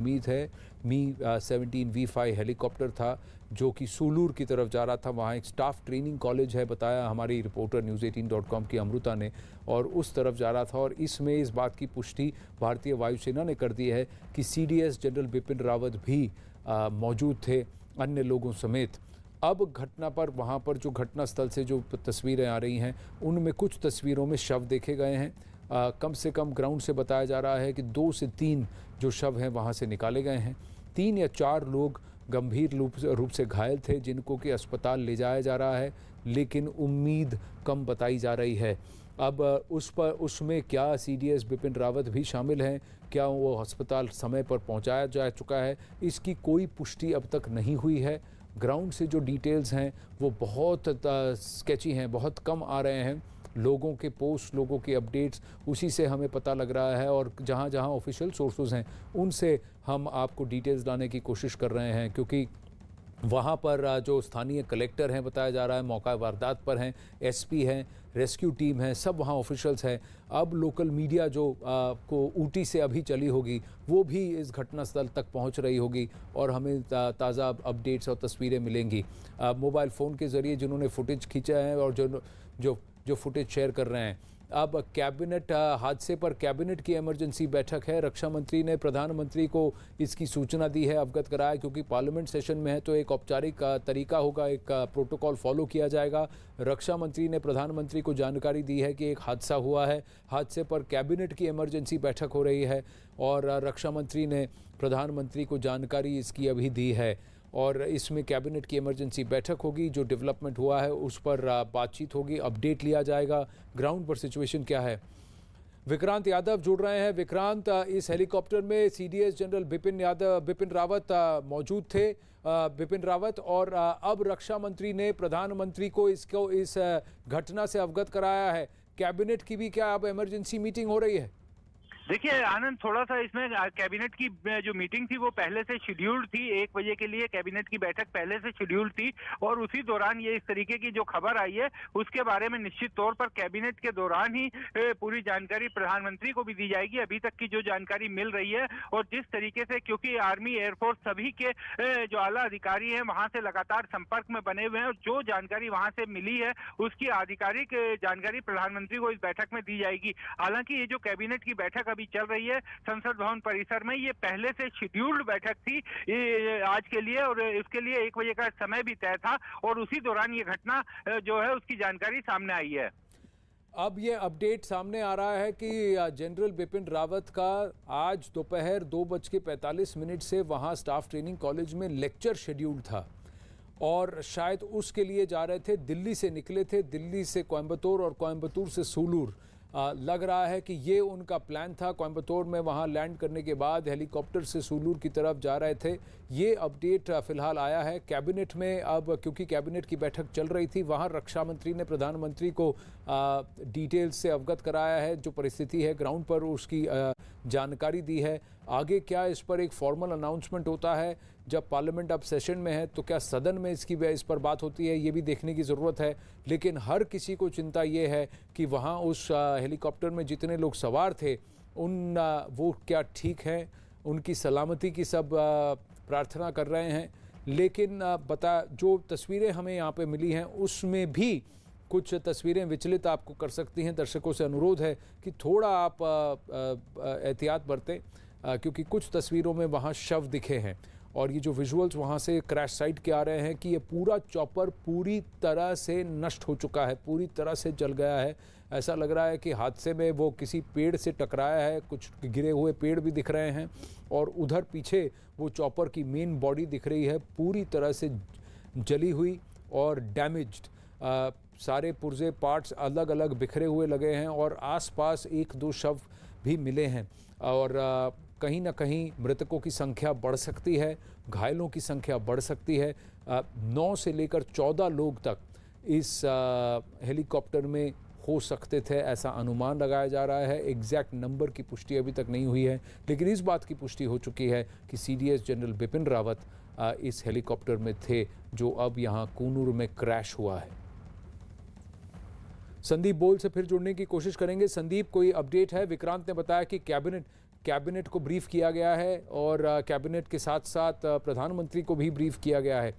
उम्मीद है। मी 17V5 helicopter था जो कि सूलूर की तरफ जा रहा था। वहाँ एक स्टाफ ट्रेनिंग कॉलेज है, बताया हमारी रिपोर्टर News18.com की अमृता ने, और उस तरफ जा रहा था। और इसमें इस बात की पुष्टि भारतीय वायुसेना ने कर दी है कि CDS जनरल बिपिन रावत भी मौजूद थे अन्य लोगों समेत। अब घटना पर, वहाँ पर जो घटना स्थल से जो तस्वीरें आ रही हैं उनमें कुछ तस्वीरों में शव देखे गए हैं। कम से कम ग्राउंड से बताया जा रहा है कि 2 से 3 जो शव हैं वहाँ से निकाले गए हैं। 3 या 4 लोग गंभीर रूप से घायल थे जिनको कि अस्पताल ले जाया जा रहा है, लेकिन उम्मीद कम बताई जा रही है। अब उसमें क्या CDS बिपिन रावत भी शामिल हैं, क्या वो अस्पताल समय पर पहुंचाया जा चुका है, इसकी कोई पुष्टि अब तक नहीं हुई है। ग्राउंड से जो डिटेल्स हैं वो बहुत स्केची हैं, बहुत कम आ रहे हैं। लोगों के पोस्ट, लोगों के अपडेट्स, उसी से हमें पता लग रहा है, और जहाँ जहाँ ऑफिशियल सोर्सेज हैं उनसे हम आपको डिटेल्स लाने की कोशिश कर रहे हैं, क्योंकि वहाँ पर जो स्थानीय कलेक्टर हैं बताया जा रहा है मौका वारदात पर हैं, SP हैं, रेस्क्यू टीम है, सब वहाँ ऑफिशियल्स हैं। अब लोकल मीडिया जो को ऊटी से अभी चली होगी वो भी इस घटनास्थल तक पहुँच रही होगी और हमें ताज़ा अपडेट्स और तस्वीरें मिलेंगी। मोबाइल फ़ोन के ज़रिए जिन्होंने फुटेज खींचा है और जो फुटेज शेयर कर रहे हैं। अब कैबिनेट हादसे पर कैबिनेट की इमरजेंसी बैठक है। रक्षा मंत्री ने प्रधानमंत्री को इसकी सूचना दी है, अवगत कराया, क्योंकि पार्लियामेंट सेशन में है तो एक औपचारिक तरीका होगा, एक प्रोटोकॉल फॉलो किया जाएगा। रक्षा मंत्री ने प्रधानमंत्री को जानकारी दी है कि एक हादसा हुआ है, हादसे पर कैबिनेट की इमरजेंसी बैठक हो रही है, और रक्षा मंत्री ने प्रधानमंत्री को जानकारी इसकी अभी दी है। और इसमें कैबिनेट की इमरजेंसी बैठक होगी, जो डेवलपमेंट हुआ है उस पर बातचीत होगी, अपडेट लिया जाएगा। ग्राउंड पर सिचुएशन क्या है, विक्रांत यादव जुड़ रहे हैं। विक्रांत, इस हेलीकॉप्टर में CDS जनरल बिपिन रावत मौजूद थे, बिपिन रावत, और अब रक्षा मंत्री ने प्रधानमंत्री को इस घटना से अवगत कराया है। कैबिनेट की भी क्या अब इमरजेंसी मीटिंग हो रही है? देखिए आनंद, थोड़ा सा इसमें कैबिनेट की जो मीटिंग थी वो पहले से शेड्यूल्ड थी। 1 बजे के लिए कैबिनेट की बैठक पहले से शेड्यूल्ड थी, और उसी दौरान ये इस तरीके की जो खबर आई है उसके बारे में निश्चित तौर पर कैबिनेट के दौरान ही पूरी जानकारी प्रधानमंत्री को भी दी जाएगी। अभी तक की जो जानकारी मिल रही है, और जिस तरीके से, क्योंकि आर्मी, एयरफोर्स सभी के जो आला अधिकारी हैं वहां से लगातार संपर्क में बने हुए हैं, और जो जानकारी वहां से मिली है उसकी आधिकारिक जानकारी प्रधानमंत्री को इस बैठक में दी जाएगी। हालांकि ये जो कैबिनेट की बैठक चल रही है संसद भवन परिसर में, ये पहले से शेड्यूल्ड बैठक थी आज के लिए, और इसके लिए 1 बजे का समय भी तय था, और उसी दौरान ये घटना जो है उसकी जानकारी सामने आई है। अब ये अपडेट सामने आ रहा है कि जनरल बिपिन रावत का आज दोपहर 2:45 से वहाँ स्टाफ ट्रेनिंग कॉलेज में लेक्चर शेड्यूल्ड था, और शायद उसके लिए जा रहे थे। दिल्ली से निकले थे, दिल्ली से कोयंबटूर और कोयंबटूर से सूलूर। लग रहा है कि ये उनका प्लान था। कोयंबटूर में वहाँ लैंड करने के बाद हेलीकॉप्टर से सूलूर की तरफ जा रहे थे। ये अपडेट फिलहाल आया है कैबिनेट में। अब क्योंकि कैबिनेट की बैठक चल रही थी, वहाँ रक्षा मंत्री ने प्रधानमंत्री को डिटेल्स से अवगत कराया है, जो परिस्थिति है ग्राउंड पर उसकी जानकारी दी है। आगे क्या इस पर एक फॉर्मल अनाउंसमेंट होता है जब पार्लियामेंट अब सेशन में है, तो क्या सदन में इस पर बात होती है, ये भी देखने की ज़रूरत है। लेकिन हर किसी को चिंता ये है कि वहाँ उस हेलीकॉप्टर में जितने लोग सवार थे वो क्या ठीक हैं, उनकी सलामती की सब प्रार्थना कर रहे हैं। लेकिन जो तस्वीरें हमें यहाँ पे मिली हैं उसमें भी कुछ तस्वीरें विचलित आपको कर सकती हैं। दर्शकों से अनुरोध है कि थोड़ा आप एहतियात बरतें, क्योंकि कुछ तस्वीरों में वहाँ शव दिखे हैं, और ये जो विजुअल्स वहाँ से क्रैश साइट के आ रहे हैं कि ये पूरा चॉपर पूरी तरह से नष्ट हो चुका है, पूरी तरह से जल गया है। ऐसा लग रहा है कि हादसे में वो किसी पेड़ से टकराया है, कुछ गिरे हुए पेड़ भी दिख रहे हैं, और उधर पीछे वो चॉपर की मेन बॉडी दिख रही है पूरी तरह से जली हुई और डैमेज्ड। सारे पुर्जे पार्ट्स अलग अलग बिखरे हुए लगे हैं, और आसपास 1-2 शव भी मिले हैं, और कहीं ना कहीं मृतकों की संख्या बढ़ सकती है, घायलों की संख्या बढ़ सकती है। 9 से लेकर 14 लोग तक इस हेलीकॉप्टर में हो सकते थे, ऐसा अनुमान लगाया जा रहा है। एग्जैक्ट नंबर की पुष्टि अभी तक नहीं हुई है, लेकिन इस बात की पुष्टि हो चुकी है कि CDS जनरल बिपिन रावत इस हेलीकॉप्टर में थे, जो अब यहाँ कूनूर में क्रैश हुआ है। संदीप बोल से फिर जुड़ने की कोशिश करेंगे। संदीप, कोई अपडेट है? विक्रांत ने बताया कि कैबिनेट को ब्रीफ किया गया है और कैबिनेट के साथ साथ प्रधानमंत्री को भी ब्रीफ किया गया है।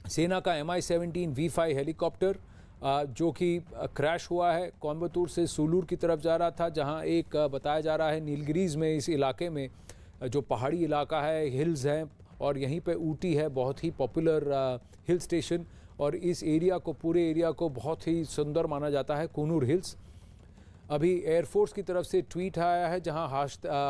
सेना का MI-17 V5 हेलीकॉप्टर जो कि क्रैश हुआ है, कोयम्बतूर से सूलूर की तरफ जा रहा था, जहां एक बताया जा रहा है नीलगिरीज में, इस इलाके में जो पहाड़ी इलाका है, हिल्स हैं और यहीं पे ऊटी है, बहुत ही पॉपुलर हिल स्टेशन, और इस एरिया को, पूरे एरिया को बहुत ही सुंदर माना जाता है, कूनूर हिल्स। अभी एयरफोर्स की तरफ से ट्वीट आया है जहां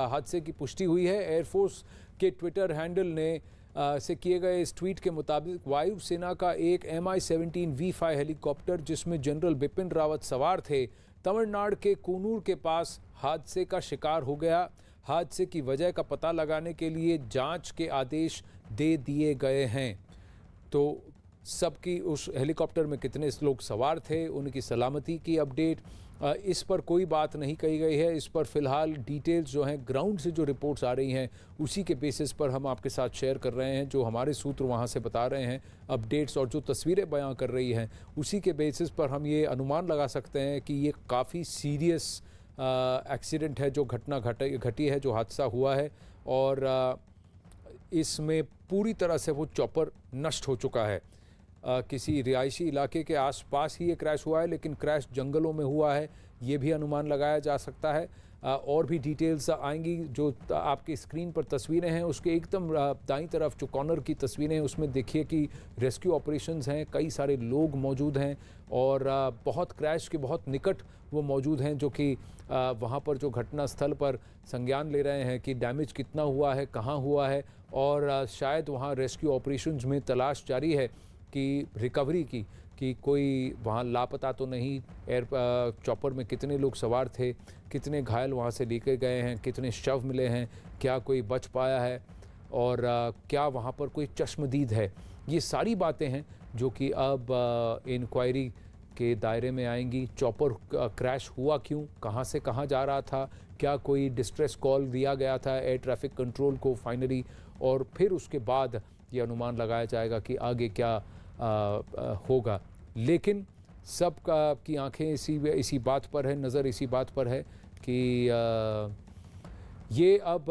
हादसे की पुष्टि हुई है। एयरफोर्स के ट्विटर हैंडल ने से किए गए इस ट्वीट के मुताबिक वायुसेना का एक MI-17 V5 हेलीकॉप्टर जिसमें जनरल बिपिन रावत सवार थे, तमिलनाडु के कूनूर के पास हादसे का शिकार हो गया। हादसे की वजह का पता लगाने के लिए जांच के आदेश दे दिए गए हैं। तो सबकी, उस हेलीकॉप्टर में कितने लोग सवार थे, उनकी सलामती की अपडेट, इस पर कोई बात नहीं कही गई है। इस पर फिलहाल डिटेल्स जो हैं, ग्राउंड से जो रिपोर्ट्स आ रही हैं, उसी के बेसिस पर हम आपके साथ शेयर कर रहे हैं। जो हमारे सूत्र वहां से बता रहे हैं अपडेट्स और जो तस्वीरें बयां कर रही हैं, उसी के बेसिस पर हम ये अनुमान लगा सकते हैं कि ये काफ़ी सीरियस एक्सीडेंट है जो घटना घटी है, जो हादसा हुआ है, और इसमें पूरी तरह से वो चॉपर नष्ट हो चुका है। किसी रिहायशी इलाके के आसपास ही ये क्रैश हुआ है, लेकिन क्रैश जंगलों में हुआ है, ये भी अनुमान लगाया जा सकता है। और भी डिटेल्स आएंगी। जो आपकी स्क्रीन पर तस्वीरें हैं, उसके एकदम दाईं तरफ जो कॉर्नर की तस्वीरें हैं, उसमें देखिए कि रेस्क्यू ऑपरेशंस हैं, कई सारे लोग मौजूद हैं और बहुत क्रैश के बहुत निकट वो मौजूद हैं, जो कि वहाँ पर जो घटना स्थल पर संज्ञान ले रहे हैं कि डैमेज कितना हुआ है, कहाँ हुआ है, और शायद वहाँ रेस्क्यू ऑपरेशंस में तलाश जारी है कि रिकवरी की, कि कोई वहाँ लापता तो नहीं, एयर चॉपर में कितने लोग सवार थे, कितने घायल वहाँ से लेके गए हैं, कितने शव मिले हैं, क्या कोई बच पाया है, और क्या वहाँ पर कोई चश्मदीद है। ये सारी बातें हैं जो कि अब इंक्वायरी के दायरे में आएंगी। चॉपर क्रैश हुआ क्यों, कहाँ से कहाँ जा रहा था, क्या कोई डिस्ट्रेस कॉल दिया गया था एयर ट्रैफिक कंट्रोल को फाइनली, और फिर उसके बाद ये अनुमान लगाया जाएगा कि आगे क्या होगा। लेकिन सब की आंखें इसी बात पर है, नज़र इसी बात पर है कि ये अब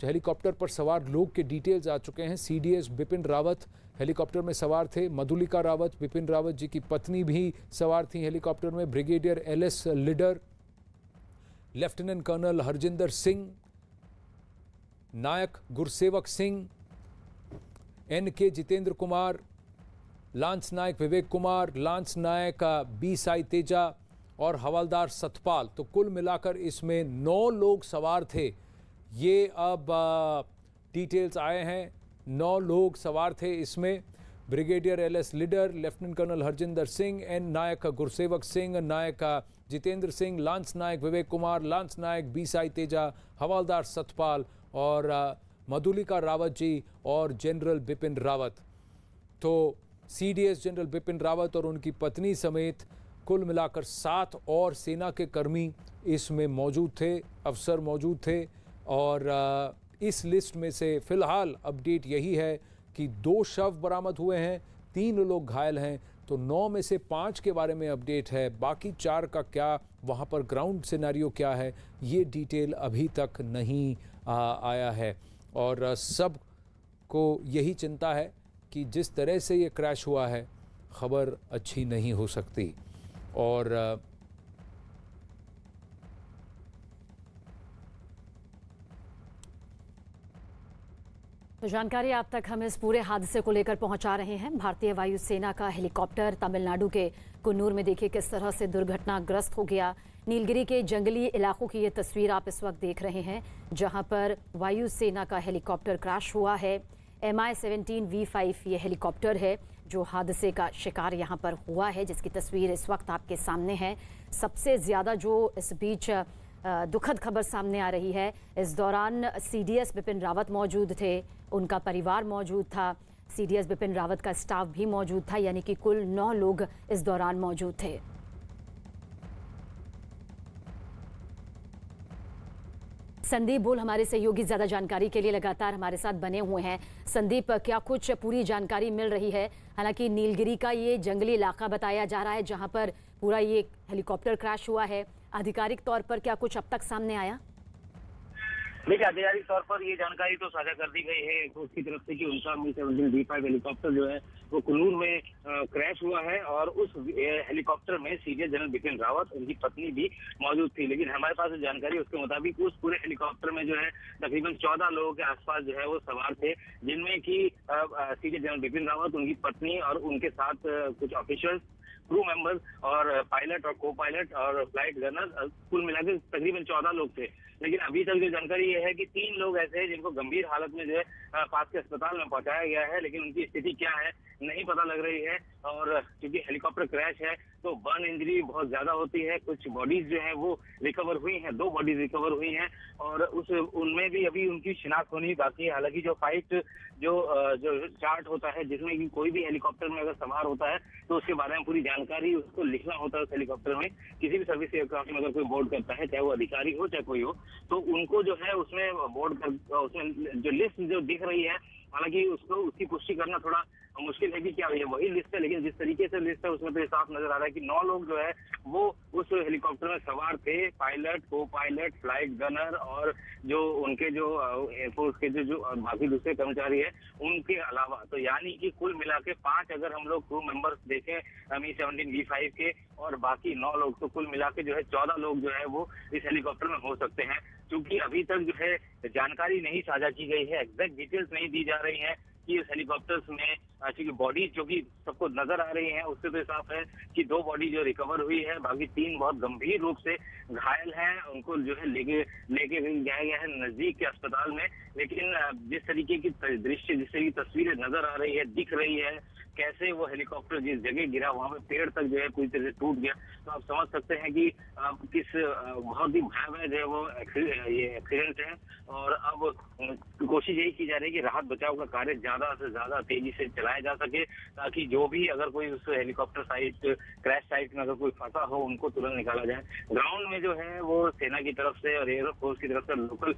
हेलीकॉप्टर पर सवार लोग के डिटेल्स आ चुके हैं। CDS बिपिन रावत हेलीकॉप्टर में सवार थे, मधुलिका रावत, बिपिन रावत जी की पत्नी भी सवार थी हेलीकॉप्टर में, brigadier LS leader, lieutenant colonel Harjinder Singh, Naik Gursewak Singh, NK Jitendra Kumar, lance Naik Vivek Kumar, lance Naik B Sai Teja और हवलदार सतपाल। तो कुल मिलाकर इसमें 9 लोग सवार थे। ये अब डिटेल्स आए हैं, 9 लोग सवार थे इसमें। Brigadier LS leader, lieutenant colonel Harjinder Singh, Naik Gursewak Singh, Naik Jitendra Singh, lance Naik Vivek Kumar, lance Naik B Sai Teja, Havildar Satpal और मधुलिका रावत जी और जनरल बिपिन रावत। तो CDS जनरल बिपिन रावत और उनकी पत्नी समेत कुल मिलाकर 7 और सेना के कर्मी इसमें मौजूद थे, अफसर मौजूद थे। और इस लिस्ट में से फिलहाल अपडेट यही है कि 2 शव बरामद हुए हैं, 3 लोग घायल हैं। तो 9 में से 5 के बारे में अपडेट है, बाकी 4 का क्या, वहाँ पर ग्राउंड सिनेरियो क्या है, ये डिटेल अभी तक नहीं आया है। और सब को यही चिंता है कि जिस तरह से ये क्रैश हुआ है, खबर अच्छी नहीं हो सकती। और तो जानकारी आप तक हम इस पूरे हादसे को लेकर पहुंचा रहे हैं। भारतीय वायुसेना का हेलीकॉप्टर तमिलनाडु के कुन्नूर में देखिए किस तरह से दुर्घटनाग्रस्त हो गया। नीलगिरी के जंगली इलाकों की ये तस्वीर आप इस वक्त देख रहे हैं, जहां पर वायुसेना का हेलीकॉप्टर क्रैश हुआ है। MI-17 V5 ये हेलीकॉप्टर है जो हादसे का शिकार यहाँ पर हुआ है, जिसकी तस्वीर इस वक्त आपके सामने है। सबसे ज़्यादा जो इस बीच दुखद खबर सामने आ रही है, इस दौरान CDS बिपिन रावत मौजूद थे, उनका परिवार मौजूद था, CDS बिपिन रावत का स्टाफ भी मौजूद था, यानी कि कुल 9 लोग इस दौरान मौजूद थे। संदीप बोल हमारे सहयोगी ज्यादा जानकारी के लिए लगातार हमारे साथ बने हुए हैं। संदीप, क्या कुछ पूरी जानकारी मिल रही है? हालांकि नीलगिरी का ये जंगली इलाका बताया जा रहा है जहां पर पूरा ये हेलीकॉप्टर क्रैश हुआ है, आधिकारिक तौर पर क्या कुछ अब तक सामने आया? देखिए, आधिकारिक तौर पर ये जानकारी तो साझा कर दी गई है उसकी तरफ से कि उनका Mi-17 V5 हेलीकॉप्टर जो है वो कुन्नूर में क्रैश हुआ है और उस हेलीकॉप्टर में सीडीएस जनरल बिपिन रावत, उनकी पत्नी भी मौजूद थी। लेकिन हमारे पास जो जानकारी है उसके मुताबिक उस पूरे हेलीकॉप्टर में जो है तकरीबन 14 लोगों के आसपास जो है वो सवार थे, जिनमें कि सीडीएस जनरल बिपिन रावत, उनकी पत्नी और उनके साथ कुछ ऑफिसर्स, क्रू मेंबर्स और पायलट और को पायलट और फ्लाइट गनर, कुल मिलाकर तकरीबन 14 लोग थे। लेकिन अभी तक जो जानकारी ये है कि 3 लोग ऐसे हैं जिनको गंभीर हालत में जो है पास के अस्पताल में पहुंचाया गया है, लेकिन उनकी स्थिति क्या है नहीं पता लग रही है। और क्योंकि हेलीकॉप्टर क्रैश है तो बर्न इंजरी बहुत ज्यादा होती है। कुछ बॉडीज जो है वो रिकवर हुई हैं, 2 बॉडीज रिकवर हुई हैं और उनमें भी अभी उनकी शिनाख्त होनी बाकी है। हालांकि जो फाइट जो चार्ट होता है जिसमें कि कोई भी हेलीकॉप्टर में अगर सवार होता है तो उसके बारे में पूरी जानकारी उसको लिखना होता है। उस हेलीकॉप्टर में किसी भी सर्विस एयरक्राफ्ट में अगर कोई बोर्ड करता है, चाहे वो अधिकारी हो चाहे कोई हो, तो उनको जो है उसमें बोर्ड कर उसमें जो लिस्ट जो दिख रही है, हालांकि उसको उसकी पुष्टि करना थोड़ा मुश्किल है कि क्या ये वही लिस्ट है, लेकिन जिस तरीके से लिस्ट है उसमें तो साफ नजर आ रहा है कि 9 लोग जो है वो उस हेलीकॉप्टर में सवार थे, पायलट, को पायलट, फ्लाइट गनर और जो उनके जो एयरफोर्स के जो बाकी दूसरे कर्मचारी है उनके अलावा। तो यानी कि कुल मिला के 5 अगर हम लोग क्रू मेंबर्स देखें Mi-17 V5 के और बाकी 9 लोग, तो कुल मिला के जो है 14 लोग जो है वो इस हेलीकॉप्टर में हो सकते हैं। क्योंकि अभी तक जो है जानकारी नहीं साझा की गई है, एग्जैक्ट डिटेल्स नहीं दी जा रही है कि इस हेलीकॉप्टर्स में क्योंकि बॉडी जो कि सबको नजर आ रही है उससे तो साफ है कि 2 बॉडी जो रिकवर हुई है, बाकी 3 बहुत गंभीर रूप से घायल हैं। उनको जो है लेके जाया गया है नजदीक के अस्पताल में। लेकिन जिस तरीके की दृश्य, जिस तरीके की तस्वीरें नजर आ रही है, दिख रही है कैसे वो हेलीकॉप्टर जिस जगह गिरा वहां पे पेड़ तक जो है पूरी तरह से टूट गया, तो आप समझ सकते हैं कि किस बहुत ही भयावह जो है वो ये एक्सीडेंट है। और अब कोशिश यही की जा रही है कि राहत बचाव का कार्य ज्यादा से ज्यादा तेजी से चलाया जा सके, ताकि जो भी अगर कोई उस हेलीकॉप्टर साइट, क्रैश साइट में अगर कोई फंसा हो उनको तुरंत निकाला जाए। ग्राउंड में जो है वो सेना की तरफ से और एयरफोर्स की तरफ से, लोकल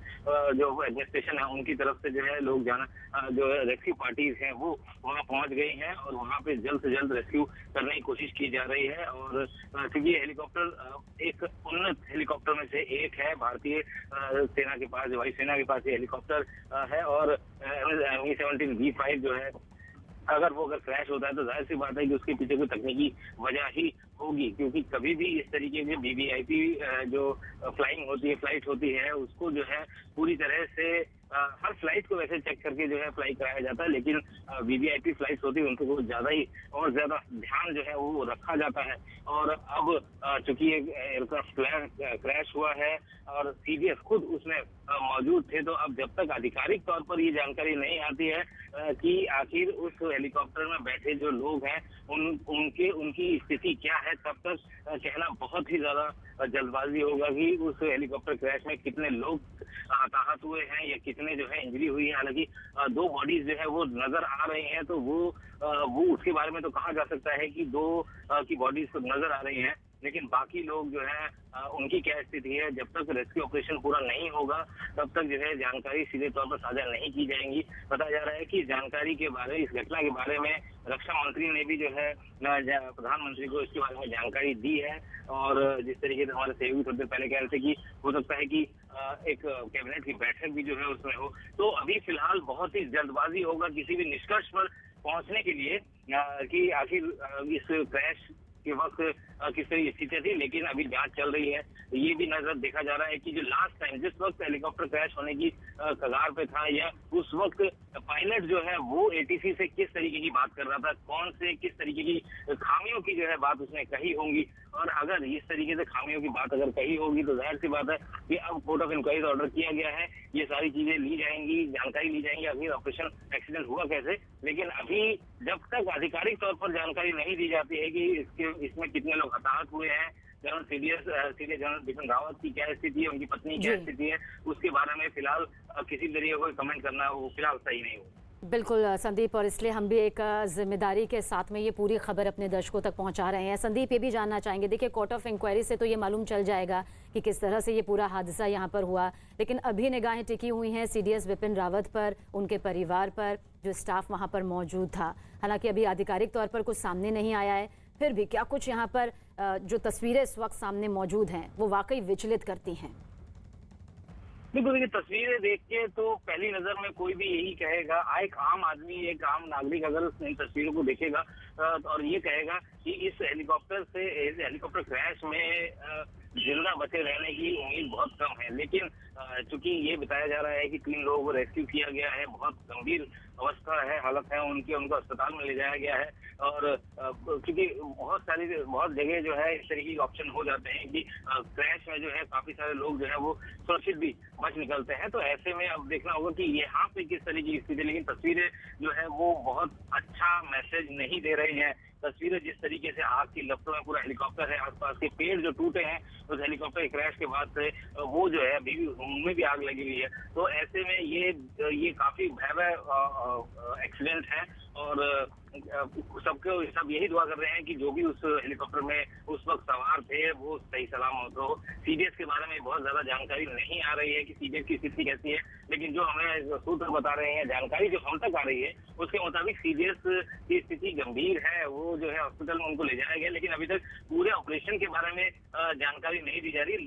जो एडमिनिस्ट्रेशन है उनकी तरफ से जो है लोग जाना जो रेस्क्यू पार्टीज हैं वो वहाँ पहुंच गई हैं और वहाँ पे जल्द से जल्द रेस्क्यू करने की कोशिश की जा रही है। और क्योंकि ये हेलीकॉप्टर एक उन्नत हेलीकॉप्टर में से एक है, भारतीय सेना के पास, वायुसेना के पास ये हेलीकॉप्टर है। और Mi-17 V5 जो है अगर क्रैश होता है तो जाहिर सी बात है कि उसके पीछे कोई तकनीकी वजह ही होगी, क्योंकि कभी भी इस तरीके की वीवीआईपी जो फ्लाइंग होती है, फ्लाइट होती है, उसको जो है पूरी तरह से हर फ्लाइट को वैसे चेक करके जो है फ्लाई कराया जाता है, लेकिन वीवीआईपी फ्लाइट्स होती है उनको ज्यादा ही और ज्यादा ध्यान जो है वो रखा जाता है। और अब चूंकि एक एयरक्राफ्ट क्रैश हुआ है और सीडीएस खुद उसमें मौजूद थे, तो अब जब तक आधिकारिक तौर पर ये जानकारी नहीं आती है कि आखिर उस हेलीकॉप्टर में बैठे जो लोग हैं उनकी स्थिति क्या है, तब तक कहना बहुत ही ज्यादा जल्दबाजी होगा कि उस हेलीकॉप्टर क्रैश में कितने लोग हताहत हुए हैं या कितने जो है इंजरी हुई है। हालांकि 2 बॉडीज जो है वो नजर आ रही हैं, तो वो उसके बारे में तो कहा जा सकता है कि 2 की बॉडीज तो नजर आ रही हैं, लेकिन बाकी लोग जो है उनकी क्या स्थिति है, जब तक रेस्क्यू ऑपरेशन पूरा नहीं होगा तब तक जो है जानकारी सीधे तौर पर साझा नहीं की जाएंगी। बताया जा रहा है कि जानकारी के बारे, इस घटना के बारे में रक्षा मंत्री ने भी जो है प्रधानमंत्री को इसके बारे में जानकारी दी है। और जिस तरीके से हमारे सहयोगी थोड़ी देर पहले कह रहे थे कि हो सकता है कि एक कैबिनेट की बैठक भी जो है उसमें हो, तो अभी फिलहाल बहुत ही जल्दबाजी होगा किसी भी निष्कर्ष पर पहुंचने के लिए कि आखिर इस क्रैश के वक्त किस तरह की स्थिति थी। लेकिन अभी जांच चल रही है। ये भी नजर देखा जा रहा है कि जो लास्ट टाइम जिस वक्त हेलीकॉप्टर क्रैश होने की कगार पे था, या उस वक्त पायलट जो है वो एटीसी से किस तरीके की बात कर रहा था, कौन से किस तरीके की खामियों की जो है बात उसने कही होंगी। और अगर इस तरीके से खामियों की बात अगर कही होगी तो जाहिर सी बात है कि अब कोर्ट ऑफ इंक्वायरी ऑर्डर किया गया है, ये सारी चीजें ली जाएंगी, जानकारी ली जाएंगी आखिर ऑपरेशन एक्सीडेंट हुआ कैसे। लेकिन अभी जब तक आधिकारिक तौर पर जानकारी नहीं दी जाती है कि इसमें कितने लोग हताहत हुए हैं, general CDS general Bipin Rawat की क्या स्थिति है, उनकी पत्नी क्या स्थिति है, उसके बारे में फिलहाल किसी तरीके कोई कमेंट करना वो फिलहाल सही नहीं होगा। बिल्कुल संदीप, और इसलिए हम भी एक जिम्मेदारी के साथ में ये पूरी खबर अपने दर्शकों तक पहुंचा रहे हैं। संदीप, ये भी जानना चाहेंगे, देखिए कोर्ट ऑफ इंक्वायरी से तो ये मालूम चल जाएगा कि किस तरह से ये पूरा हादसा यहाँ पर हुआ, लेकिन अभी निगाहें टिकी हुई हैं सीडीएस बिपिन रावत पर, उनके परिवार पर, जो स्टाफ वहाँ पर मौजूद था। हालांकि अभी आधिकारिक तौर पर कुछ सामने नहीं आया है, फिर भी क्या कुछ यहाँ पर जो तस्वीरें इस वक्त सामने मौजूद हैं वो वाकई विचलित करती हैं? बिल्कुल, देखिए तस्वीरें देख के तो पहली नजर में कोई भी यही कहेगा, एक आम आदमी, एक आम नागरिक अगर इन तस्वीरों को देखेगा और ये कहेगा कि इस हेलीकॉप्टर क्रैश में जिंदा बचे रहने की उम्मीद बहुत कम है। लेकिन चूंकि ये बताया जा रहा है कि 3 लोगों को रेस्क्यू किया गया है, बहुत गंभीर अवस्था है, हालत है उनकी, उनको अस्पताल में ले जाया गया है। और क्योंकि बहुत जगह जो है इस तरीके के ऑप्शन हो जाते हैं कि क्रैश में जो है काफी सारे लोग जो है वो सुरक्षित भी बच निकलते हैं। तो ऐसे में अब देखना होगा कि यहाँ पे किस तरीके की स्थिति, लेकिन तस्वीरें जो है वो बहुत अच्छा मैसेज नहीं दे रही हैं। तस्वीरें जिस तरीके से आग की लपटों में पूरा हेलीकॉप्टर है, आसपास के पेड़ जो टूटे हैं उस हेलीकॉप्टर के क्रैश के बाद से, वो जो है अभी भी उनमें भी आग लगी हुई है। तो ऐसे में ये काफी भयावह एक्सीडेंट है और सब यही दुआ कर रहे हैं कि जो भी उस हेलीकॉप्टर में उस वक्त सवार थे वो सही सलामत हो। सीडीएस के बारे में बहुत ज्यादा जानकारी नहीं आ रही है कि सीडीएस की स्थिति कैसी है, लेकिन जो हमें सूत्र बता रहे हैं, जानकारी जो हम तक आ रही है उसके मुताबिक सीडीएस की स्थिति गंभीर है। वो जो है हॉस्पिटल में उनको ले जाया गया, लेकिन अभी तक पूरे ऑपरेशन के बारे में जानकारी नहीं दी जा रही।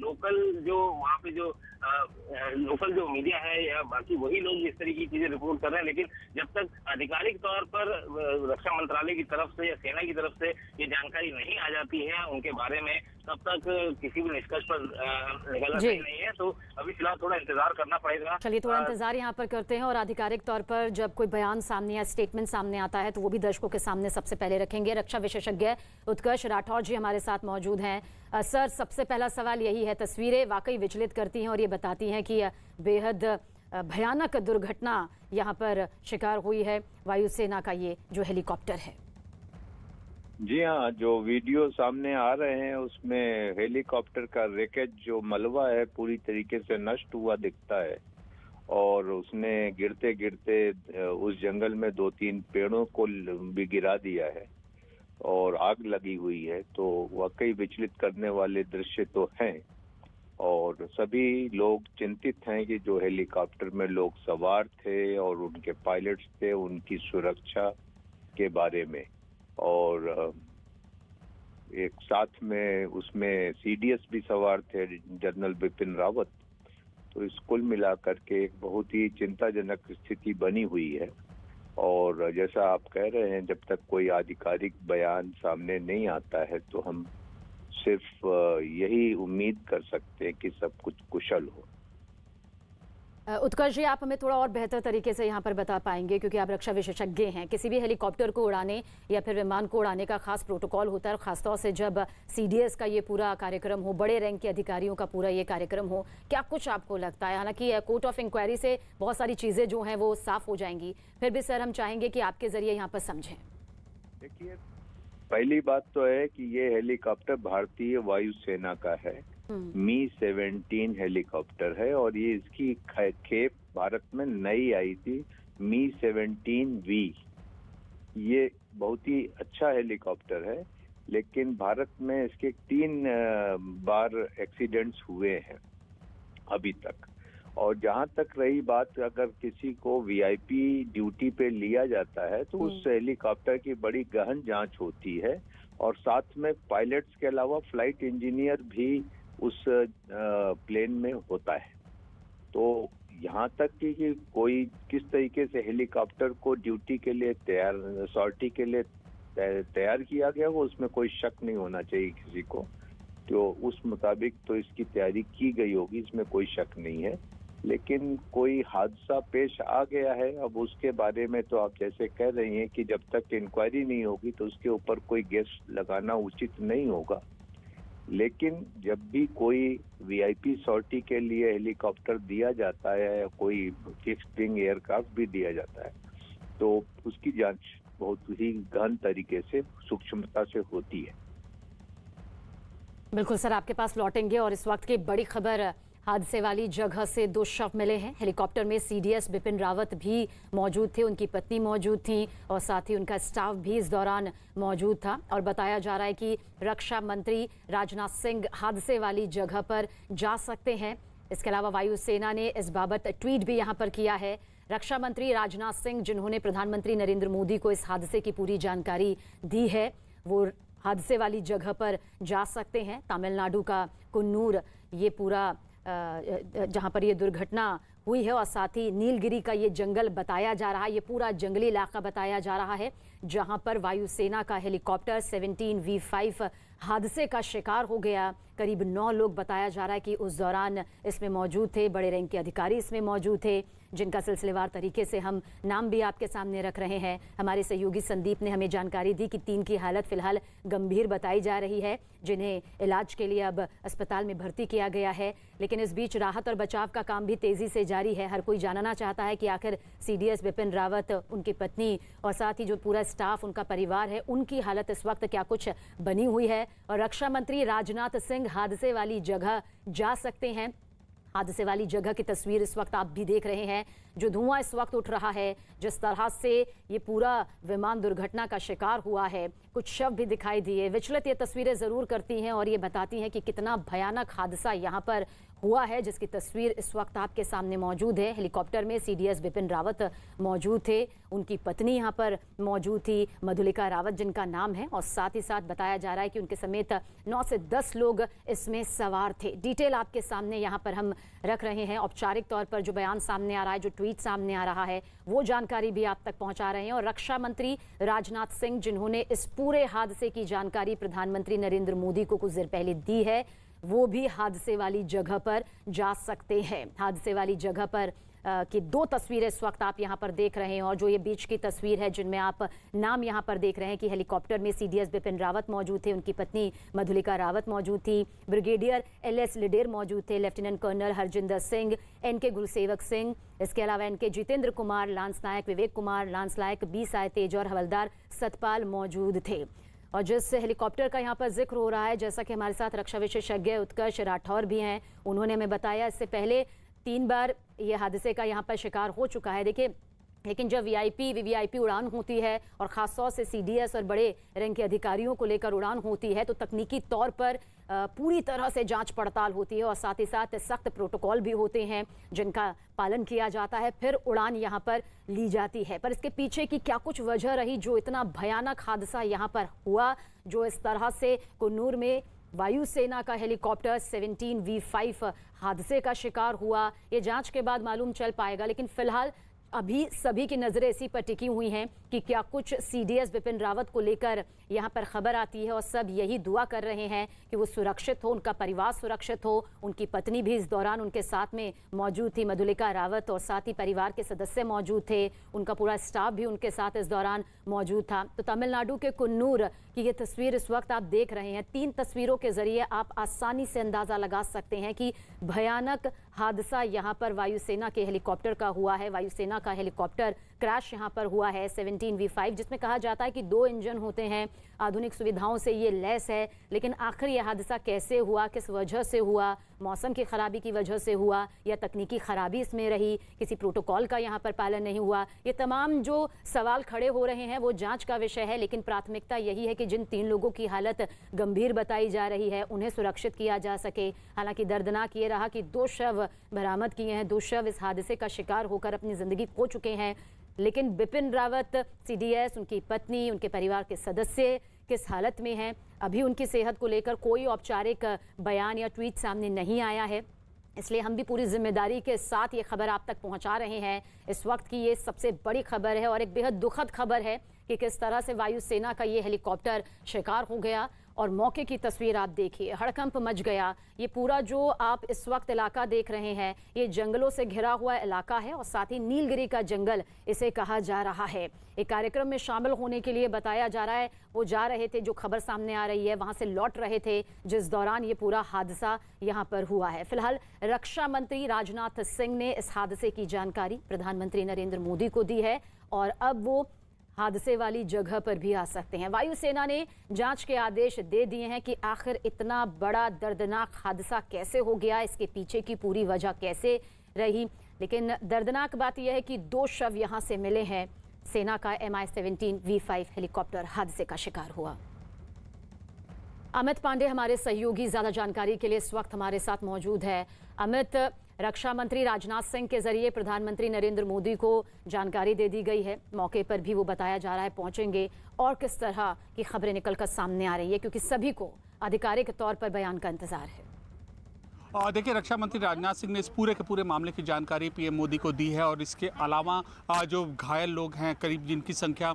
लोकल जो मीडिया है या बाकी वही लोग इस तरीके की चीजें रिपोर्ट कर रहे हैं, लेकिन जब तक आधिकारिक तौर पर रक्षा मंत्रालय की तरफ से या सेना की तरफ से ये जानकारी नहीं आ जाती है उनके बारे में, तब तक किसी भी निष्कर्ष पर निकलना सही नहीं है। तो अभी फिलहाल थोड़ा इंतजार करना पड़ेगा। चलिए थोड़ा इंतजार यहाँ पर करते हैं और आधिकारिक तौर पर जब कोई बयान सामने या स्टेटमेंट सामने आता है तो वो भी दर्शकों के सामने सबसे पहले रखेंगे। रक्षा विशेषज्ञ उत्कर्ष राठौर जी हमारे साथ मौजूद हैं। सर, सबसे पहला सवाल यही है, तस्वीरें वाकई विचलित करती हैं और ये बताती हैं कि बेहद भयानक दुर्घटना यहाँ पर शिकार हुई है वायुसेना का ये जो हेलीकॉप्टर है। जी हाँ, जो वीडियो सामने आ रहे हैं उसमें हेलीकॉप्टर का रेकेज जो मलबा है पूरी तरीके से नष्ट हुआ दिखता है और उसने गिरते गिरते उस जंगल में 2-3 पेड़ों को भी गिरा दिया है और आग लगी हुई है। तो वाकई विचलित करने वाले दृश्य तो हैं और सभी लोग चिंतित हैं कि जो हेलीकॉप्टर में लोग सवार थे और उनके पायलट्स थे उनकी सुरक्षा के बारे में। और एक साथ में उसमें सीडीएस भी सवार थे, जनरल बिपिन रावत। तो इस कुल मिलाकर के एक बहुत ही चिंताजनक स्थिति बनी हुई है और जैसा आप कह रहे हैं, जब तक कोई आधिकारिक बयान सामने नहीं आता है तो हम सिर्फ यही उम्मीद कर सकते हैं कि सब कुछ कुशल हो। उत्कर्ष जी, आप हमें थोड़ा और बेहतर तरीके से यहाँ पर बता पाएंगे, क्योंकि आप रक्षा विशेषज्ञ हैं। किसी भी हेलीकॉप्टर को उड़ाने या फिर विमान को उड़ाने का खास प्रोटोकॉल होता है और खासतौर से जब सीडीएस का ये पूरा कार्यक्रम हो, बड़े रैंक के अधिकारियों का पूरा ये कार्यक्रम हो, क्या कुछ आपको लगता है? हालांकि कोर्ट ऑफ इंक्वायरी से बहुत सारी चीज़ें जो हैं वो साफ हो जाएंगी, फिर भी सर हम चाहेंगे कि आपके जरिए यहाँ पर समझें। देखिए, पहली बात तो है कि ये हेलीकॉप्टर भारतीय वायुसेना का है, मी-17 हेलीकॉप्टर है और ये इसकी खेप भारत में नई आई थी, मी-17V। ये बहुत ही अच्छा हेलीकॉप्टर है, लेकिन भारत में इसके 3 बार एक्सीडेंट्स हुए हैं अभी तक। और जहां तक रही बात, अगर किसी को वीआईपी ड्यूटी पे लिया जाता है तो उस हेलीकॉप्टर की बड़ी गहन जांच होती है और साथ में पायलट्स के अलावा फ्लाइट इंजीनियर भी उस प्लेन में होता है। तो यहाँ तक कि कोई किस तरीके से हेलीकॉप्टर को ड्यूटी के लिए सॉर्टी के लिए तैयार किया गया हो, उसमें कोई शक नहीं होना चाहिए किसी को। तो उस मुताबिक तो इसकी तैयारी की गई होगी, इसमें कोई शक नहीं है। लेकिन कोई हादसा पेश आ गया है, अब उसके बारे में तो आप जैसे कह रही हैं कि जब तक इंक्वायरी नहीं होगी तो उसके ऊपर कोई गेस लगाना उचित नहीं होगा। लेकिन जब भी कोई वीआईपी सॉर्टी के लिए हेलीकॉप्टर दिया जाता है या कोई फिक्स्ड विंग एयरक्राफ्ट भी दिया जाता है तो उसकी जांच बहुत ही गहन तरीके से, सूक्ष्मता से होती है। बिल्कुल सर, आपके पास लौटेंगे और इस वक्त की बड़ी खबर, हादसे वाली जगह से 2 शव मिले हैं। हेलीकॉप्टर में सीडीएस बिपिन रावत भी मौजूद थे, उनकी पत्नी मौजूद थी और साथ ही उनका स्टाफ भी इस दौरान मौजूद था। और बताया जा रहा है कि रक्षा मंत्री राजनाथ सिंह हादसे वाली जगह पर जा सकते हैं। इसके अलावा वायुसेना ने इस बाबत ट्वीट भी यहाँ पर किया है। रक्षा मंत्री राजनाथ सिंह, जिन्होंने प्रधानमंत्री नरेंद्र मोदी को इस हादसे की पूरी जानकारी दी है, वो हादसे वाली जगह पर जा सकते हैं। तमिलनाडु का कुन्नूर ये पूरा जहां पर ये दुर्घटना हुई है और साथ ही नीलगिरी का ये जंगल बताया जा रहा है, ये पूरा जंगली इलाका बताया जा रहा है जहां पर वायुसेना का हेलीकॉप्टर 17 V5 हादसे का शिकार हो गया। करीब 9 लोग बताया जा रहा है कि उस दौरान इसमें मौजूद थे, बड़े रैंक के अधिकारी इसमें मौजूद थे, जिनका सिलसिलेवार तरीके से हम नाम भी आपके सामने रख रहे हैं। हमारे सहयोगी संदीप ने हमें जानकारी दी कि 3 की हालत फिलहाल गंभीर बताई जा रही है, जिन्हें इलाज के लिए अब अस्पताल में भर्ती किया गया है। लेकिन इस बीच राहत और बचाव का काम भी तेजी से जारी है। हर कोई जानना चाहता है कि आखिर CDS बिपिन रावत, उनकी पत्नी और साथ ही जो पूरा स्टाफ, उनका परिवार है, उनकी हालत इस वक्त क्या कुछ बनी हुई है। और रक्षा मंत्री राजनाथ सिंह हादसे वाली जगह जा सकते हैं। हादसे वाली जगह की तस्वीर इस वक्त आप भी देख रहे हैं, जो धुआं इस वक्त उठ रहा है, जिस तरह से ये पूरा विमान दुर्घटना का शिकार हुआ है। कुछ शव भी दिखाई दिए। विचलित ये तस्वीरें ज़रूर करती हैं और ये बताती हैं कि कितना भयानक हादसा यहाँ पर हुआ है, जिसकी तस्वीर इस वक्त आपके सामने मौजूद है। हेलीकॉप्टर में CDS बिपिन रावत मौजूद थे, उनकी पत्नी यहाँ पर मौजूद थी, मधुलिका रावत जिनका नाम है, और साथ ही साथ बताया जा रहा है कि उनके समेत 9 से 10 लोग इसमें सवार थे। डिटेल आपके सामने यहाँ पर हम रख रहे हैं। औपचारिक तौर पर जो बयान सामने आ रहा है, जो ट्वीट सामने आ रहा है, वो जानकारी भी आप तक पहुंचा रहे हैं। और रक्षा मंत्री राजनाथ सिंह, जिन्होंने इस पूरे हादसे की जानकारी प्रधानमंत्री नरेंद्र मोदी को कुछ देर पहले दी है, वो भी हादसे वाली जगह पर जा सकते हैं। हादसे वाली जगह पर की 2 तस्वीरें इस वक्त आप यहां पर देख रहे हैं, और जो ये बीच की तस्वीर है जिनमें आप नाम यहां पर देख रहे हैं कि हेलीकॉप्टर में CDS बिपिन रावत मौजूद थे, उनकी पत्नी मधुलिका रावत मौजूद थी, ब्रिगेडियर LS लिडेर मौजूद थे, lieutenant colonel Harjinder Singh, NK Gulsewak Singh, इसके अलावा NK Jitendra Kumar, lance Naik Vivek Kumar, lance Naik B Sai Tej और हवलदार सतपाल मौजूद थे। और जिस हेलीकॉप्टर का यहाँ पर जिक्र हो रहा है, जैसा कि हमारे साथ रक्षा विशेषज्ञ उत्कर्ष राठौर भी हैं, उन्होंने हमें बताया इससे पहले 3 बार ये हादसे का यहाँ पर शिकार हो चुका है। देखिए, लेकिन जब VVIP उड़ान होती है और खास तौर से CDS और बड़े रैंक के अधिकारियों को लेकर उड़ान होती है, तो तकनीकी तौर पर पूरी तरह से जांच पड़ताल होती है और साथ ही साथ सख्त प्रोटोकॉल भी होते हैं जिनका पालन किया जाता है, फिर उड़ान यहाँ पर ली जाती है। पर इसके पीछे की क्या कुछ वजह रही जो इतना भयानक हादसा यहाँ पर हुआ, जो इस तरह से कुन्नूर में वायुसेना का हेलीकॉप्टर 17 V5 हादसे का शिकार हुआ, ये जांच के बाद मालूम चल पाएगा। लेकिन फिलहाल अभी सभी की नजरें इसी पर टिकी हुई हैं कि क्या कुछ CDS बिपिन रावत को लेकर यहाँ पर खबर आती है, और सब यही दुआ कर रहे हैं कि वो सुरक्षित हो, उनका परिवार सुरक्षित हो। उनकी पत्नी भी इस दौरान उनके साथ में मौजूद थी, मधुलिका रावत, और साथ ही परिवार के सदस्य मौजूद थे, उनका पूरा स्टाफ भी उनके साथ इस दौरान मौजूद था। तो तमिलनाडु के कुन्नूर की ये तस्वीर इस वक्त आप देख रहे हैं। 3 तस्वीरों के जरिए आप आसानी से अंदाजा लगा सकते हैं कि भयानक हादसा यहाँ पर वायुसेना के हेलीकॉप्टर का हुआ है। वायुसेना का हेलीकॉप्टर क्रैश यहाँ पर हुआ है 17 V5, जिसमें कहा जाता है कि 2 इंजन होते हैं, आधुनिक सुविधाओं से ये लैस है। लेकिन आखिर ये हादसा कैसे हुआ, किस वजह से हुआ, मौसम की खराबी की वजह से हुआ या तकनीकी खराबी इसमें रही, किसी प्रोटोकॉल का यहाँ पर पालन नहीं हुआ, ये तमाम जो सवाल खड़े हो रहे हैं वो जांच का विषय है। लेकिन प्राथमिकता यही है कि जिन 3 लोगों की हालत गंभीर बताई जा रही है उन्हें सुरक्षित किया जा सके। हालांकि दर्दनाक ये रहा कि 2 शव बरामद किए हैं, 2 शव इस हादसे का शिकार होकर अपनी जिंदगी खो चुके हैं। लेकिन बिपिन रावत, CDS, उनकी पत्नी, उनके परिवार के सदस्य किस हालत में हैं, अभी उनकी सेहत को लेकर कोई औपचारिक बयान या ट्वीट सामने नहीं आया है। इसलिए हम भी पूरी जिम्मेदारी के साथ ये खबर आप तक पहुंचा रहे हैं। इस वक्त की ये सबसे बड़ी खबर है और एक बेहद दुखद खबर है कि किस तरह से वायुसेना का ये हेलीकॉप्टर शिकार हो गया। और मौके की तस्वीर आप देखिए, हड़कंप मच गया। ये पूरा जो आप इस वक्त इलाका देख रहे हैं, ये जंगलों से घिरा हुआ इलाका है और साथ ही नीलगिरी का जंगल इसे कहा जा रहा है। एक कार्यक्रम में शामिल होने के लिए बताया जा रहा है, वो जा रहे थे, जो खबर सामने आ रही है वहां से लौट रहे थे, जिस दौरान ये पूरा हादसा यहाँ पर हुआ है। फिलहाल रक्षा मंत्री राजनाथ सिंह ने इस हादसे की जानकारी प्रधानमंत्री नरेंद्र मोदी को दी है और अब वो हादसे वाली जगह पर भी आ सकते हैं। वायुसेना ने जांच के आदेश दे दिए हैं कि आखिर इतना बड़ा दर्दनाक हादसा कैसे हो गया, इसके पीछे की पूरी वजह कैसे रही। लेकिन दर्दनाक बात यह है कि 2 शव यहां से मिले हैं। सेना का MI-17 V5 हेलीकॉप्टर हादसे का शिकार हुआ। अमित पांडे हमारे सहयोगी ज्यादा जानकारी के लिए इस वक्त हमारे साथ मौजूद है। अमित, रक्षा मंत्री राजनाथ सिंह के जरिए प्रधानमंत्री नरेंद्र मोदी को जानकारी दे दी गई है, मौके पर भी वो बताया जा रहा है पहुंचेंगे, और किस तरह की खबरें निकलकर सामने आ रही है, क्योंकि सभी को आधिकारिक तौर पर बयान का इंतजार है। देखिए, रक्षा मंत्री राजनाथ सिंह ने इस पूरे के पूरे मामले की जानकारी पीएम मोदी को दी है और इसके अलावा जो घायल लोग हैं करीब जिनकी संख्या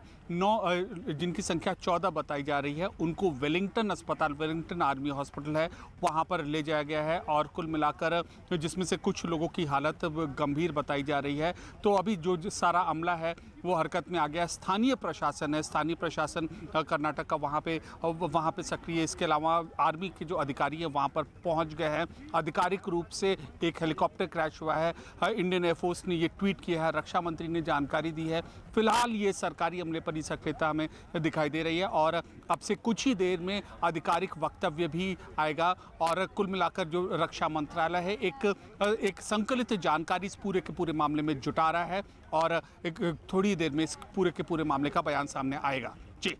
14 बताई जा रही है, उनको वेलिंगटन अस्पताल, वेलिंगटन आर्मी हॉस्पिटल है, वहां पर ले जाया गया है और कुल मिलाकर जिसमें से कुछ लोगों की हालत गंभीर बताई जा रही है। तो अभी जो सारा अमला है वो हरकत में आ गया। स्थानीय प्रशासन है, स्थानीय प्रशासन कर्नाटक का वहाँ पे सक्रिय है। इसके अलावा आर्मी के जो अधिकारी हैं वहाँ पर पहुँच गए हैं। आधिकारिक रूप से एक हेलीकॉप्टर क्रैश हुआ है, इंडियन एयरफोर्स ने ये ट्वीट किया है, रक्षा मंत्री ने जानकारी दी है। फिलहाल ये सरकारी अमले पर ही सक्रियता हमें दिखाई दे रही है और अब से कुछ ही देर में आधिकारिक वक्तव्य भी आएगा और कुल मिलाकर जो रक्षा मंत्रालय है एक संकलित जानकारी इस पूरे के पूरे मामले में जुटा रहा है और एक थोड़ी देर में इस पूरे के पूरे मामले का बयान सामने आएगा। जी।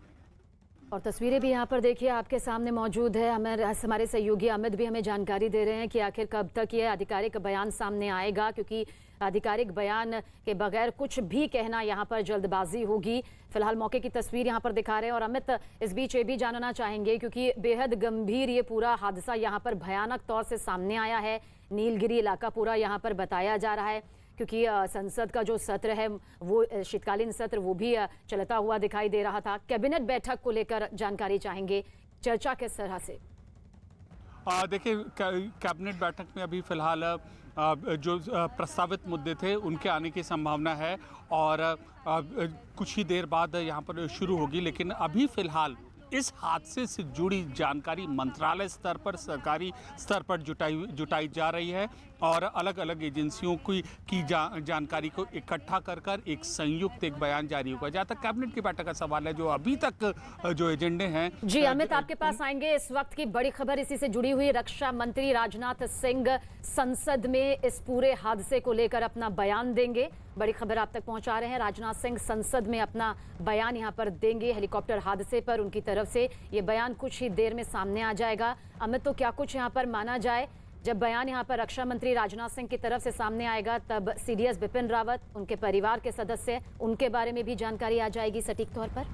और तस्वीरें भी यहाँ पर देखिए आपके सामने मौजूद है। हमारे सहयोगी अमित भी हमें जानकारी दे रहे हैं कि आखिर कब तक ये आधिकारिक बयान सामने आएगा, क्योंकि आधिकारिक बयान के बगैर कुछ भी कहना यहाँ पर जल्दबाजी होगी। फिलहाल मौके की तस्वीर यहाँ पर दिखा रहे हैं और अमित इस बीच ये भी जानना चाहेंगे क्योंकि बेहद गंभीर ये पूरा हादसा यहाँ पर भयानक तौर से सामने आया है। नीलगिरी इलाका पूरा यहाँ पर बताया जा रहा है क्योंकि संसद का जो सत्र है वो शीतकालीन सत्र वो भी चलता हुआ दिखाई दे रहा था। कैबिनेट बैठक को लेकर जानकारी चाहेंगे, चर्चा किस तरह से? देखिए, कैबिनेट बैठक में अभी फिलहाल जो प्रस्तावित मुद्दे थे उनके आने की संभावना है और कुछ ही देर बाद यहाँ पर शुरू होगी, लेकिन अभी फिलहाल इस हादसे से जुड़ी जानकारी मंत्रालय स्तर पर, सरकारी स्तर पर जुटाई जा रही है और अलग अलग एजेंसियों की जानकारी को इकट्ठा कर एक संयुक्त एक बयान जारी होगा। जहाँ तक कैबिनेट की बैठक का सवाल है, जो अभी तक जो एजेंडे हैं। जी अमित, आपके पास आएंगे। इस वक्त की बड़ी खबर इसी से जुड़ी हुई, रक्षा मंत्री राजनाथ सिंह संसद में इस पूरे हादसे को लेकर अपना बयान देंगे। बड़ी खबर आप तक पहुंचा रहे हैं। राजनाथ सिंह संसद में अपना बयान यहां पर देंगे हेलीकॉप्टर हादसे पर। उनकी तरफ से ये बयान कुछ ही देर में सामने आ जाएगा। अमित, तो क्या कुछ यहां पर माना जाए, जब बयान यहां पर रक्षा मंत्री राजनाथ सिंह की तरफ से सामने आएगा तब सीडीएस बिपिन रावत, उनके परिवार के सदस्य, उनके बारे में भी जानकारी आ जाएगी सटीक तौर पर?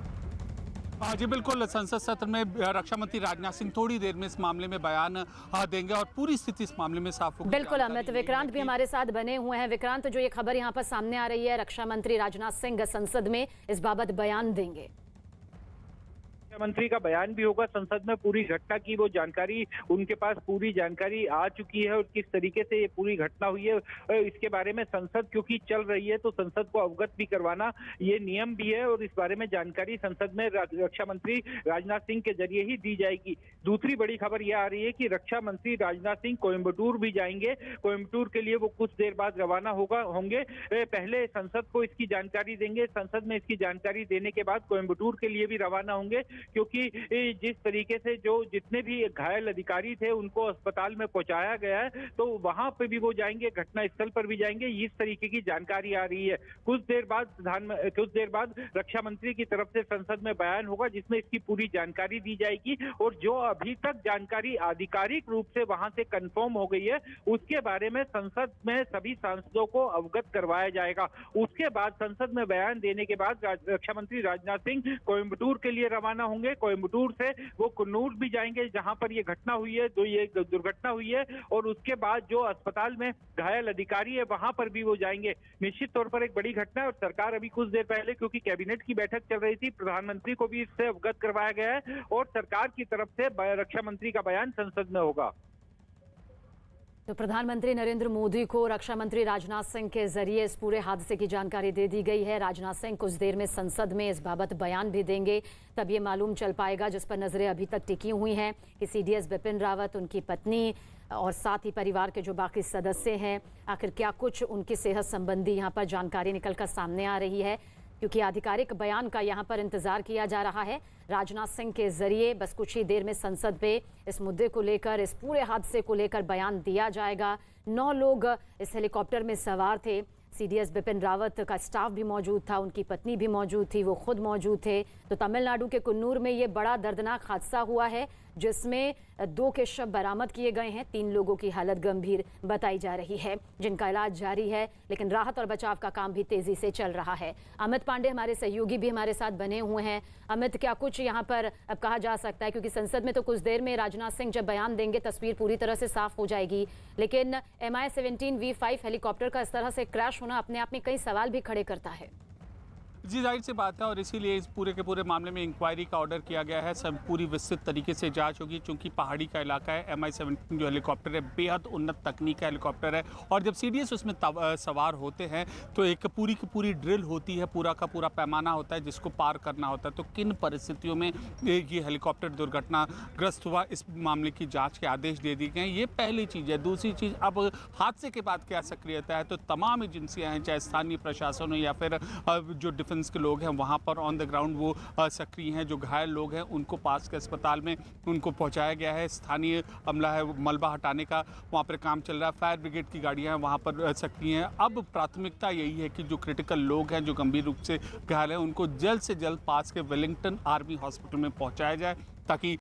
जी बिल्कुल, संसद सत्र में रक्षा मंत्री राजनाथ सिंह थोड़ी देर में इस मामले में बयान देंगे और पूरी स्थिति इस मामले में साफ होगी। बिल्कुल अमित, विक्रांत भी हमारे साथ बने हुए हैं। विक्रांत, जो ये खबर यहाँ पर सामने आ रही है, रक्षा मंत्री राजनाथ सिंह संसद में इस बाबत बयान देंगे। मंत्री का बयान भी होगा संसद में। पूरी घटना की वो जानकारी, उनके पास पूरी जानकारी आ चुकी है और किस तरीके से ये पूरी घटना हुई है इसके बारे में संसद क्योंकि चल रही है तो संसद को अवगत भी करवाना ये नियम भी है और इस बारे में जानकारी संसद में रक्षा मंत्री राजनाथ सिंह के जरिए ही दी जाएगी। दूसरी बड़ी खबर यह आ रही है कि रक्षा मंत्री राजनाथ सिंह कोयम्बटूर भी जाएंगे। कोयम्बटूर के लिए वो कुछ देर बाद रवाना होंगे। पहले संसद को इसकी जानकारी देंगे, संसद में इसकी जानकारी देने के बाद कोयम्बटूर के लिए भी रवाना होंगे, क्योंकि जिस तरीके से जो जितने भी घायल अधिकारी थे उनको अस्पताल में पहुंचाया गया है तो वहां पे भी वो जाएंगे, घटना स्थल पर भी जाएंगे। इस तरीके की जानकारी आ रही है। कुछ देर बाद रक्षा मंत्री की तरफ से संसद में बयान होगा जिसमें इसकी पूरी जानकारी दी जाएगी और जो अभी तक जानकारी आधिकारिक रूप से वहां से कंफर्म हो गई है उसके बारे में संसद में सभी सांसदों को अवगत करवाया जाएगा। उसके बाद संसद में बयान देने के बाद रक्षा मंत्री राजनाथ सिंह कोयम्बटूर के लिए रवाना होंगे। कोयम्बटूर से वो कन्नूर भी जाएंगे जहां पर ये घटना हुई है, जो ये दुर्घटना हुई है, और उसके बाद जो अस्पताल में घायल अधिकारी है वहां पर भी वो जाएंगे। निश्चित तौर पर एक बड़ी घटना है और सरकार अभी कुछ देर पहले, क्योंकि कैबिनेट की बैठक चल रही थी, प्रधानमंत्री को भी इससे अवगत करवाया गया है और सरकार की तरफ से रक्षा मंत्री का बयान संसद में होगा। तो प्रधानमंत्री नरेंद्र मोदी को रक्षा मंत्री राजनाथ सिंह के जरिए इस पूरे हादसे की जानकारी दे दी गई है। राजनाथ सिंह कुछ देर में संसद में इस बाबत बयान भी देंगे, तब ये मालूम चल पाएगा, जिस पर नजरें अभी तक टिकी हुई हैं कि सीडीएस बिपिन रावत, उनकी पत्नी और साथ ही परिवार के जो बाकी सदस्य हैं, आखिर क्या कुछ उनकी सेहत संबंधी यहाँ पर जानकारी निकलकर सामने आ रही है, क्योंकि आधिकारिक बयान का यहाँ पर इंतजार किया जा रहा है। राजनाथ सिंह के जरिए बस कुछ ही देर में संसद में इस मुद्दे को लेकर, इस पूरे हादसे को लेकर बयान दिया जाएगा। 9 लोग इस हेलीकॉप्टर में सवार थे। सीडीएस बिपिन रावत का स्टाफ भी मौजूद था, उनकी पत्नी भी मौजूद थी, वो खुद मौजूद थे। तो तमिलनाडु के कुन्नूर में ये बड़ा दर्दनाक हादसा हुआ है। जिसमें 2 के शव बरामद किए गए हैं। 3 लोगों की हालत गंभीर बताई जा रही है, जिनका इलाज जारी है, लेकिन राहत और बचाव का काम भी तेजी से चल रहा है। अमित पांडे हमारे सहयोगी भी हमारे साथ बने हुए हैं। अमित, क्या कुछ यहाँ पर अब कहा जा सकता है, क्योंकि संसद में तो कुछ देर में राजनाथ सिंह जब बयान देंगे तस्वीर पूरी तरह से साफ हो जाएगी, लेकिन MI-17 V5 हेलीकॉप्टर का इस तरह से क्रैश होना अपने आप में कई सवाल भी खड़े करता है। जी, जाहिर सी बात है, और इसीलिए इस पूरे के पूरे मामले में इंक्वायरी का ऑर्डर किया गया है। सब पूरी विस्तृत तरीके से जांच होगी, क्योंकि पहाड़ी का इलाका है। MI-17 जो हेलीकॉप्टर है बेहद उन्नत तकनीक का हेलीकॉप्टर है, और जब CDS उसमें सवार होते हैं तो एक पूरी की पूरी ड्रिल होती है, पूरा का पूरा पैमाना होता है जिसको पार करना होता है। तो किन परिस्थितियों में ये हेलीकॉप्टर दुर्घटनाग्रस्त हुआ, इस मामले की जाँच के आदेश दे दिए गए हैं। ये पहली चीज़ है। दूसरी चीज़, अब हादसे के बाद क्या सक्रियता है, तो तमाम एजेंसियाँ हैं, चाहे स्थानीय प्रशासन हो या फिर जो डिफेंस के लोग हैं वहाँ पर ऑन द ग्राउंड वो सक्रिय हैं। जो घायल लोग हैं उनको पास के अस्पताल में उनको पहुँचाया गया है। स्थानीय अमला है, मलबा हटाने का वहाँ पर काम चल रहा है। फायर ब्रिगेड की गाड़ियाँ हैं वहाँ पर सक्रिय हैं। अब प्राथमिकता यही है कि जो क्रिटिकल लोग हैं, जो गंभीर रूप से घायल हैं, उनको जल्द से जल्द पास के वेलिंगटन आर्मी हॉस्पिटल में पहुँचाया जाए, ताकि